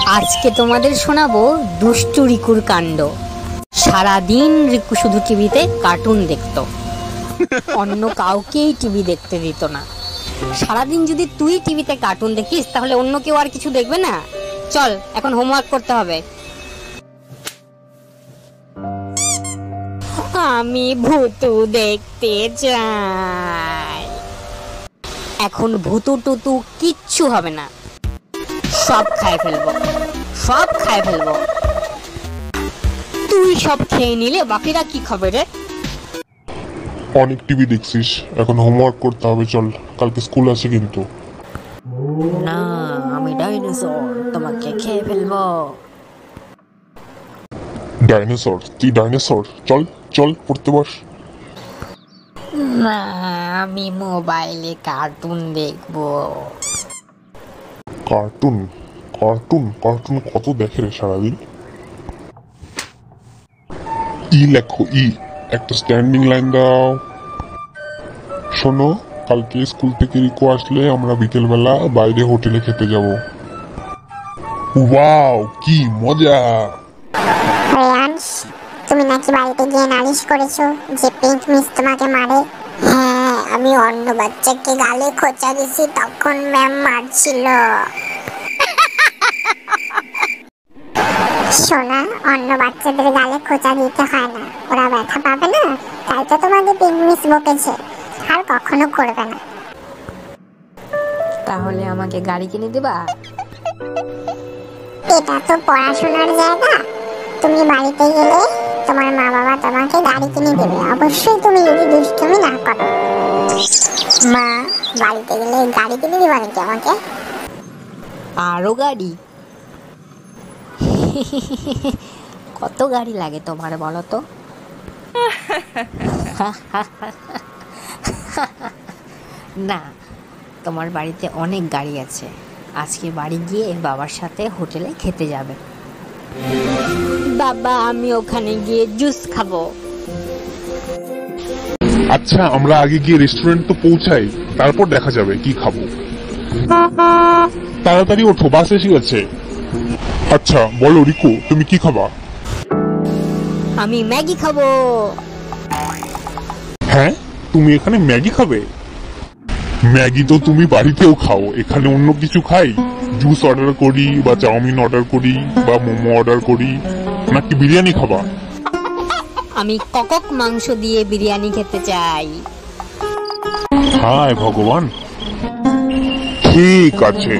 আজকে তোমাদের শোনাবো দুষ্টু রিকুর কাণ্ড। সারাদিন রিকু শুধু টিভিতে কার্টুন দেখতো, অন্য কাউকেই টিভি দেখতে দিত না। সারাদিন যদি তুই টিভিতে কার্টুন দেখিস তাহলে অন্য কেউ আর কিছু দেখবে না। চল এখন হোমওয়ার্ক করতে হবে। আমি ভূতু দেখতে চাই। এখন ভূতু টুতু কিচ্ছু হবে না, সব খায় ফেলবো, সব খায় ফেলবো। তুই সব খেয়ে নিলে বাকিরা কি খাবে রে? অনেক টিভি দেখছিস, এখন হোমওয়ার্ক করতে হবে। চল, কালকে স্কুল আছে কিন্তু। না, আমি ডাইনোসর, তোমাকে খেয়ে ফেলবো। ডাইনোসর? তুই ডাইনোসর? চল চল পড়তে বস। না, আমি মোবাইলে কার্টুন দেখবো। কার্টুন? কার্টুন কার্টুন কত দেখে রে সারাদিন। ই লেখো, ই। একটা স্ট্যান্ডিং লাইন দাও। শোনো, কালকে স্কুল থেকে রিকো আসলে আমরা বিকেলবেলা বাইরে হোটেলে খেতে যাব। ওয়াও, কি মজা! রেয়ান্স, তুমি নাকি বাড়িতে গিয়ে নালিশ করেছো যে পিঙ্ক মিস তোমাকে মারে? হ্যাঁ, আমি অন্য বাচ্চাকে গালে খোঁচা দিছি, তখন ম্যাম মারছিল। শোনা, অন্য বাচ্চাদের গালে খোঁচা দিতে হয় না, ওরা ব্যথা পাবে না, তাই তো তোমাকে পিঙ্ক মিস বকেছে। আর কখনো করবে না। তাহলে আমাকে গাড়ি কিনে দিবা? এটা তো পড়াশোনার জায়গা, তুমি বাড়িতে গেলে তোমার মা বাবা তোমাকে গাড়ি কিনে দেবে, অবশ্যই তুমি যদি দুষ্টুমি না করো। মা, বাড়িতে গেলে গাড়ি কিনে দিবা নাকি আমাকে? আরো গাড়ি? কত গাড়ি লাগে তোমার বলো তো? না, তোমার বাড়িতে অনেক গাড়ি আছে। আজকে বাড়ি গিয়ে বাবার সাথে হোটেলে খেতে যাবে। বাবা, আমি ওখানে গিয়ে জুস খাবো। আচ্ছা, আমরা আগে গিয়ে রেস্টুরেন্ট তো পৌঁছাই, তারপর দেখা যাবে কি খাবো। তাড়াতাড়ি ওঠো, বাস এসে গেছে। আচ্ছা বলো রিকো, তুমি কি খাবা? আমি ম্যাগি খাবো। হ্যাঁ, তুমি এখানে ম্যাগি খাবে? ম্যাগি তো তুমি বাড়িতেও খাও, এখানে অন্য কিছু খাই? জুস অর্ডার করি বা চাউমিন অর্ডার করি বা মোমো অর্ডার করি, নাকি বিরিয়ানি খাবা? আমি কক মাংস দিয়ে বিরিয়ানি খেতে চাই। হায় ভগবান, ঠিক আছে।